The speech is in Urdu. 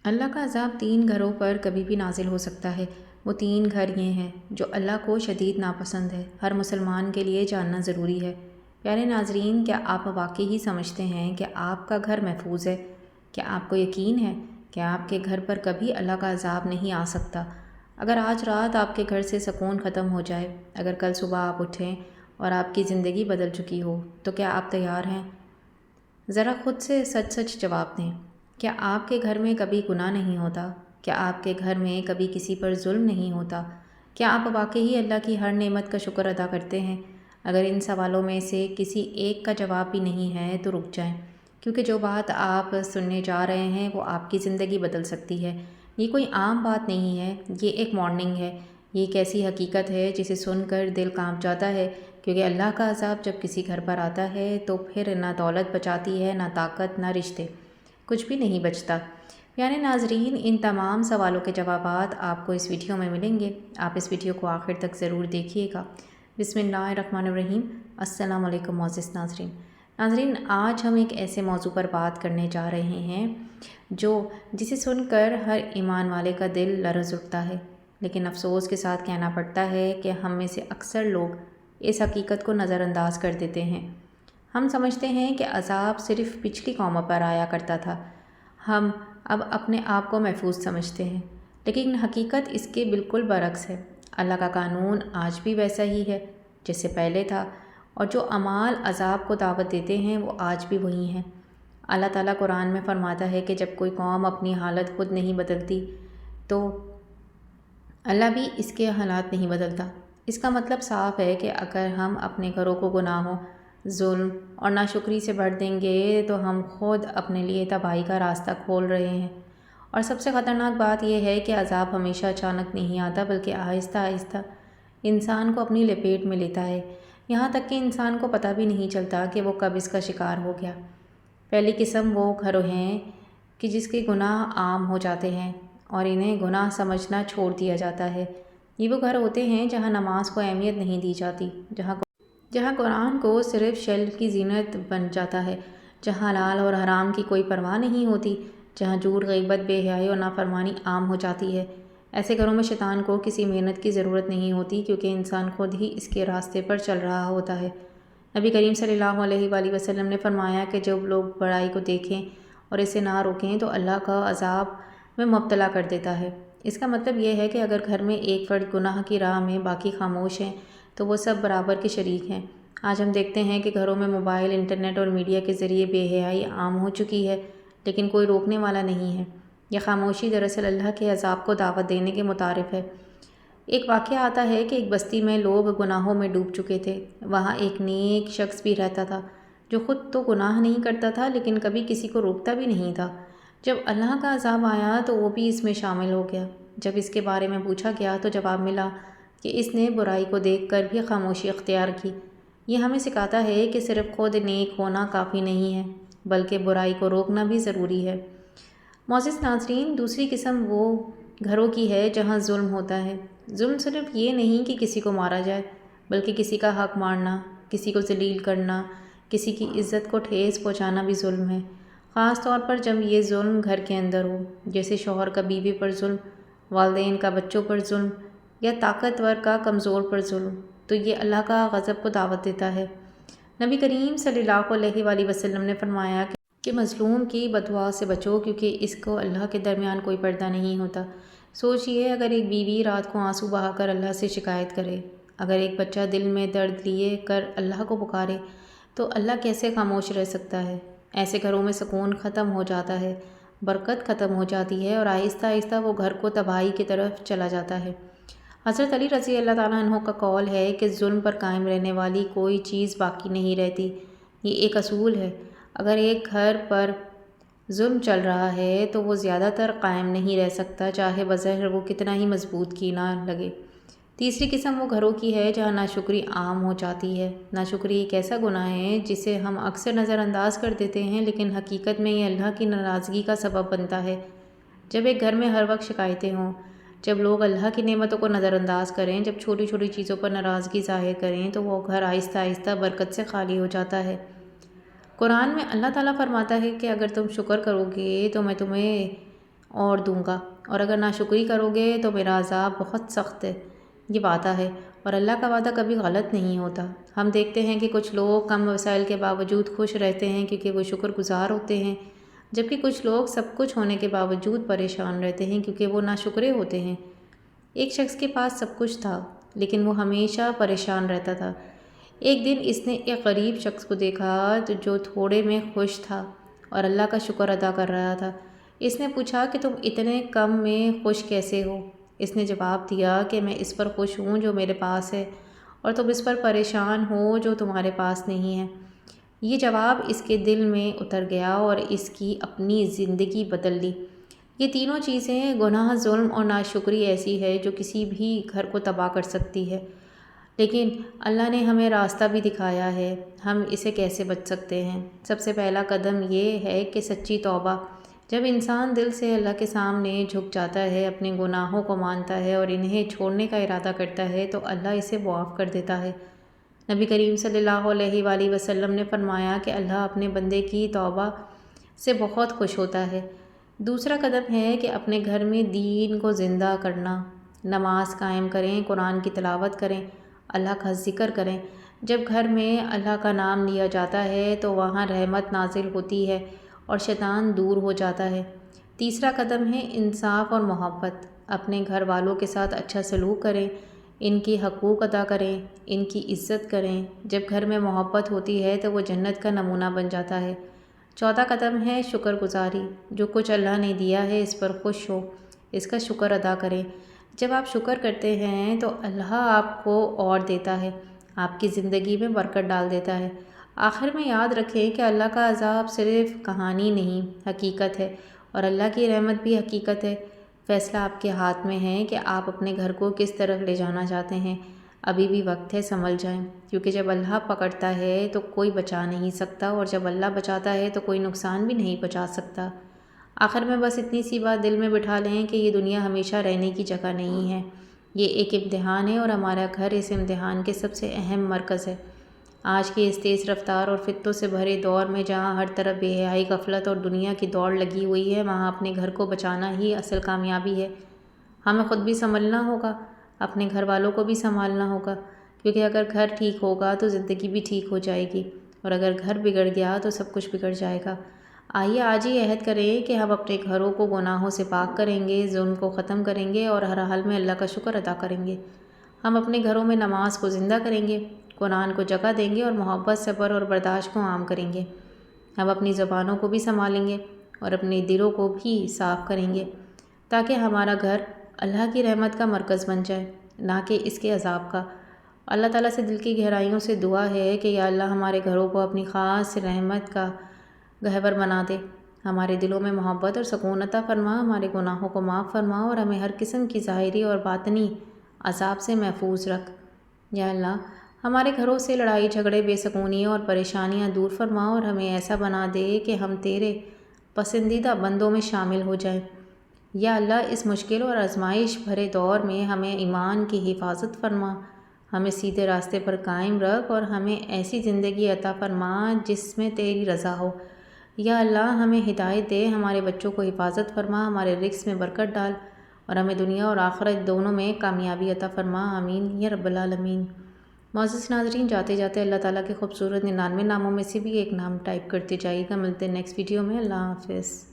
اللہ کا عذاب 3 گھروں پر کبھی بھی نازل ہو سکتا ہے۔ وہ 3 گھر یہ ہیں جو اللہ کو شدید ناپسند ہے، ہر مسلمان کے لیے جاننا ضروری ہے۔ پیارے ناظرین، کیا آپ واقعی ہی سمجھتے ہیں کہ آپ کا گھر محفوظ ہے؟ کیا آپ کو یقین ہے کہ آپ کے گھر پر کبھی اللہ کا عذاب نہیں آ سکتا؟ اگر آج رات آپ کے گھر سے سکون ختم ہو جائے، اگر کل صبح آپ اٹھیں اور آپ کی زندگی بدل چکی ہو، تو کیا آپ تیار ہیں؟ ذرا خود سے سچ سچ جواب دیں۔ کیا آپ کے گھر میں کبھی گناہ نہیں ہوتا؟ کیا آپ کے گھر میں کبھی کسی پر ظلم نہیں ہوتا؟ کیا آپ واقعی اللہ کی ہر نعمت کا شکر ادا کرتے ہیں؟ اگر ان سوالوں میں سے کسی ایک کا جواب بھی نہیں ہے تو رک جائیں، کیونکہ جو بات آپ سننے جا رہے ہیں وہ آپ کی زندگی بدل سکتی ہے۔ یہ کوئی عام بات نہیں ہے، یہ ایک وارننگ ہے۔ یہ ایک ایسی حقیقت ہے جسے سن کر دل کانپ جاتا ہے، کیونکہ اللہ کا عذاب جب کسی گھر پر آتا ہے تو پھر نہ دولت بچاتی ہے، نہ طاقت، نہ رشتے، کچھ بھی نہیں بچتا۔ پیارے ناظرین، ان تمام سوالوں کے جوابات آپ کو اس ویڈیو میں ملیں گے۔ آپ اس ویڈیو کو آخر تک ضرور دیکھیے گا۔ بسم اللہ الرحمن الرحیم۔ السلام علیکم معزز ناظرین۔ ناظرین، آج ہم ایک ایسے موضوع پر بات کرنے جا رہے ہیں جسے سن کر ہر ایمان والے کا دل لرز اٹھتا ہے، لیکن افسوس کے ساتھ کہنا پڑتا ہے کہ ہم میں سے اکثر لوگ اس حقیقت کو نظر انداز کر دیتے ہیں۔ ہم سمجھتے ہیں کہ عذاب صرف پچھلی قوموں پر آیا کرتا تھا، ہم اب اپنے آپ کو محفوظ سمجھتے ہیں، لیکن حقیقت اس کے بالکل برعکس ہے۔ اللہ کا قانون آج بھی ویسا ہی ہے جیسے پہلے تھا، اور جو اعمال عذاب کو دعوت دیتے ہیں وہ آج بھی وہی ہیں۔ اللہ تعالیٰ قرآن میں فرماتا ہے کہ جب کوئی قوم اپنی حالت خود نہیں بدلتی تو اللہ بھی اس کے حالات نہیں بدلتا۔ اس کا مطلب صاف ہے کہ اگر ہم اپنے گھروں کو گناہوں، ظلم اور ناشکری سے بھر دیں گے تو ہم خود اپنے لیے تباہی کا راستہ کھول رہے ہیں۔ اور سب سے خطرناک بات یہ ہے کہ عذاب ہمیشہ اچانک نہیں آتا، بلکہ آہستہ آہستہ انسان کو اپنی لپیٹ میں لیتا ہے، یہاں تک کہ انسان کو پتہ بھی نہیں چلتا کہ وہ کب اس کا شکار ہو گیا۔ پہلی قسم وہ گھر ہیں کہ جس کے گناہ عام ہو جاتے ہیں اور انہیں گناہ سمجھنا چھوڑ دیا جاتا ہے۔ یہ وہ گھر ہوتے ہیں جہاں نماز کو اہمیت نہیں دی جاتی، جہاں قرآن کو صرف شیلف کی زینت بن جاتا ہے، جہاں حلال اور حرام کی کوئی پرواہ نہیں ہوتی، جہاں جھوٹ، غیبت، بے حیائی اور نافرمانی عام ہو جاتی ہے۔ ایسے گھروں میں شیطان کو کسی محنت کی ضرورت نہیں ہوتی، کیونکہ انسان خود ہی اس کے راستے پر چل رہا ہوتا ہے۔ نبی کریم صلی اللہ علیہ وآلہ وسلم نے فرمایا کہ جب لوگ برائی کو دیکھیں اور اسے نہ روکیں تو اللہ کا عذاب میں مبتلا کر دیتا ہے۔ اس کا مطلب یہ ہے کہ اگر گھر میں ایک فرد گناہ کی راہ میں باقی خاموش ہیں تو وہ سب برابر کے شریک ہیں۔ آج ہم دیکھتے ہیں کہ گھروں میں موبائل، انٹرنیٹ اور میڈیا کے ذریعے بے حیائی عام ہو چکی ہے، لیکن کوئی روکنے والا نہیں ہے۔ یہ خاموشی دراصل اللہ کے عذاب کو دعوت دینے کے مترادف ہے۔ ایک واقعہ آتا ہے کہ ایک بستی میں لوگ گناہوں میں ڈوب چکے تھے۔ وہاں ایک نیک شخص بھی رہتا تھا جو خود تو گناہ نہیں کرتا تھا، لیکن کبھی کسی کو روکتا بھی نہیں تھا۔ جب اللہ کا عذاب آیا تو وہ بھی اس میں شامل ہو گیا۔ جب اس کے بارے میں پوچھا گیا تو جواب ملا کہ اس نے برائی کو دیکھ کر بھی خاموشی اختیار کی۔ یہ ہمیں سکھاتا ہے کہ صرف خود نیک ہونا کافی نہیں ہے، بلکہ برائی کو روکنا بھی ضروری ہے۔ معزز ناظرین، دوسری قسم وہ گھروں کی ہے جہاں ظلم ہوتا ہے۔ ظلم صرف یہ نہیں کہ کسی کو مارا جائے، بلکہ کسی کا حق مارنا، کسی کو ذلیل کرنا، کسی کی عزت کو ٹھیس پہنچانا بھی ظلم ہے۔ خاص طور پر جب یہ ظلم گھر کے اندر ہو، جیسے شوہر کا بیوی پر ظلم، والدین کا بچوں پر ظلم، یا طاقتور کا کمزور پر ظلم، تو یہ اللہ کا غضب کو دعوت دیتا ہے۔ نبی کریم صلی اللہ علیہ وآلہ وسلم نے فرمایا کہ مظلوم کی بددعا سے بچو، کیونکہ اس کو اللہ کے درمیان کوئی پردہ نہیں ہوتا۔ سوچئے، اگر ایک بیوی رات کو آنسو بہا کر اللہ سے شکایت کرے، اگر ایک بچہ دل میں درد لیے کر اللہ کو پکارے، تو اللہ کیسے خاموش رہ سکتا ہے؟ ایسے گھروں میں سکون ختم ہو جاتا ہے، برکت ختم ہو جاتی ہے، اور آہستہ آہستہ وہ گھر کو تباہی کی طرف چلا جاتا ہے۔ حضرت علی رضی اللہ تعالیٰ عنہ کا قول ہے کہ ظلم پر قائم رہنے والی کوئی چیز باقی نہیں رہتی۔ یہ ایک اصول ہے، اگر ایک گھر پر ظلم چل رہا ہے تو وہ زیادہ تر قائم نہیں رہ سکتا، چاہے بظاہر وہ کتنا ہی مضبوط کی نہ لگے۔ تیسری قسم وہ گھروں کی ہے جہاں ناشکری عام ہو جاتی ہے۔ ناشکری ایک ایسا گناہ ہے جسے ہم اکثر نظر انداز کر دیتے ہیں، لیکن حقیقت میں یہ اللہ کی ناراضگی کا سبب بنتا ہے۔ جب ایک گھر میں ہر وقت شکایتیں ہوں، جب لوگ اللہ کی نعمتوں کو نظر انداز کریں، جب چھوٹی چھوٹی چیزوں پر ناراضگی ظاہر کریں، تو وہ گھر آہستہ آہستہ برکت سے خالی ہو جاتا ہے۔ قرآن میں اللہ تعالیٰ فرماتا ہے کہ اگر تم شکر کرو گے تو میں تمہیں اور دوں گا، اور اگر ناشکری کرو گے تو میرا عذاب بہت سخت ہے۔ یہ وعدہ ہے، اور اللہ کا وعدہ کبھی غلط نہیں ہوتا۔ ہم دیکھتے ہیں کہ کچھ لوگ کم وسائل کے باوجود خوش رہتے ہیں کیونکہ وہ شکر گزار ہوتے ہیں، جبکہ کچھ لوگ سب کچھ ہونے کے باوجود پریشان رہتے ہیں کیونکہ وہ ناشکرے ہوتے ہیں۔ ایک شخص کے پاس سب کچھ تھا لیکن وہ ہمیشہ پریشان رہتا تھا۔ ایک دن اس نے ایک غریب شخص کو دیکھا جو تھوڑے میں خوش تھا اور اللہ کا شکر ادا کر رہا تھا۔ اس نے پوچھا کہ تم اتنے کم میں خوش کیسے ہو؟ اس نے جواب دیا کہ میں اس پر خوش ہوں جو میرے پاس ہے، اور تم اس پر پریشان ہو جو تمہارے پاس نہیں ہے۔ یہ جواب اس کے دل میں اتر گیا اور اس کی اپنی زندگی بدل لی۔ یہ تینوں چیزیں، گناہ، ظلم اور ناشکری، ایسی ہے جو کسی بھی گھر کو تباہ کر سکتی ہے، لیکن اللہ نے ہمیں راستہ بھی دکھایا ہے۔ ہم اسے کیسے بچ سکتے ہیں؟ سب سے پہلا قدم یہ ہے کہ سچی توبہ۔ جب انسان دل سے اللہ کے سامنے جھک جاتا ہے، اپنے گناہوں کو مانتا ہے اور انہیں چھوڑنے کا ارادہ کرتا ہے تو اللہ اسے معاف کر دیتا ہے۔ نبی کریم صلی اللہ علیہ وآلہ وسلم نے فرمایا کہ اللہ اپنے بندے کی توبہ سے بہت خوش ہوتا ہے۔ دوسرا قدم ہے کہ اپنے گھر میں دین کو زندہ کرنا۔ نماز قائم کریں، قرآن کی تلاوت کریں، اللہ کا ذکر کریں۔ جب گھر میں اللہ کا نام لیا جاتا ہے تو وہاں رحمت نازل ہوتی ہے اور شیطان دور ہو جاتا ہے۔ تیسرا قدم ہے انصاف اور محبت۔ اپنے گھر والوں کے ساتھ اچھا سلوک کریں، ان کی حقوق ادا کریں، ان کی عزت کریں۔ جب گھر میں محبت ہوتی ہے تو وہ جنت کا نمونہ بن جاتا ہے۔ چوتھا قدم ہے شکر گزاری۔ جو کچھ اللہ نے دیا ہے اس پر خوش ہو، اس کا شکر ادا کریں۔ جب آپ شکر کرتے ہیں تو اللہ آپ کو اور دیتا ہے، آپ کی زندگی میں برکت ڈال دیتا ہے۔ آخر میں یاد رکھیں کہ اللہ کا عذاب صرف کہانی نہیں، حقیقت ہے، اور اللہ کی رحمت بھی حقیقت ہے۔ فیصلہ آپ کے ہاتھ میں ہے کہ آپ اپنے گھر کو کس طرف لے جانا چاہتے ہیں۔ ابھی بھی وقت ہے، سنبھل جائیں، کیونکہ جب اللہ پکڑتا ہے تو کوئی بچا نہیں سکتا، اور جب اللہ بچاتا ہے تو کوئی نقصان بھی نہیں پہنچا سکتا۔ آخر میں بس اتنی سی بات دل میں بٹھا لیں کہ یہ دنیا ہمیشہ رہنے کی جگہ نہیں ہے، یہ ایک امتحان ہے، اور ہمارا گھر اس امتحان کے سب سے اہم مرکز ہے۔ آج کی اس تیز رفتار اور فتنوں سے بھرے دور میں جہاں ہر طرف بے حیائی، غفلت اور دنیا کی دوڑ لگی ہوئی ہے، وہاں اپنے گھر کو بچانا ہی اصل کامیابی ہے۔ ہمیں خود بھی سنبھلنا ہوگا، اپنے گھر والوں کو بھی سنبھالنا ہوگا، کیونکہ اگر گھر ٹھیک ہوگا تو زندگی بھی ٹھیک ہو جائے گی، اور اگر گھر بگڑ گیا تو سب کچھ بگڑ جائے گا۔ آئیے آج ہی عہد کریں کہ ہم اپنے گھروں کو گناہوں سے پاک کریں گے، ظلم کو ختم کریں گے اور ہر حال میں اللہ کا شکر ادا کریں گے۔ ہم اپنے گھروں میں نماز کو زندہ کریں گے، قرآن کو جگہ دیں گے اور محبت، صبر اور برداشت کو عام کریں گے۔ ہم اپنی زبانوں کو بھی سنبھالیں گے اور اپنے دلوں کو بھی صاف کریں گے، تاکہ ہمارا گھر اللہ کی رحمت کا مرکز بن جائے، نہ کہ اس کے عذاب کا۔ اللہ تعالیٰ سے دل کی گہرائیوں سے دعا ہے کہ یا اللہ ہمارے گھروں کو اپنی خاص رحمت کا گہور بنا دے، ہمارے دلوں میں محبت اور سکون عطا فرما، ہمارے گناہوں کو معاف فرما اور ہمیں ہر قسم کی ظاہری اور باطنی عذاب سے محفوظ رکھ۔ یا اللہ ہمارے گھروں سے لڑائی جھگڑے، بے سکونی اور پریشانیاں دور فرما اور ہمیں ایسا بنا دے کہ ہم تیرے پسندیدہ بندوں میں شامل ہو جائیں۔ یا اللہ اس مشکل اور آزمائش بھرے دور میں ہمیں ایمان کی حفاظت فرما، ہمیں سیدھے راستے پر قائم رکھ اور ہمیں ایسی زندگی عطا فرما جس میں تیری رضا ہو۔ یا اللہ ہمیں ہدایت دے، ہمارے بچوں کو حفاظت فرما، ہمارے رزق میں برکت ڈال اور ہمیں دنیا اور آخرت دونوں میں کامیابی عطا فرما، آمین یا رب العالمین۔ معزز ناظرین، جاتے جاتے اللہ تعالیٰ کے خوبصورت 99 ناموں میں سے بھی ایک نام ٹائپ کرتے جائیے گا۔ ملتے ہیں نیکسٹ ویڈیو میں، اللہ حافظ۔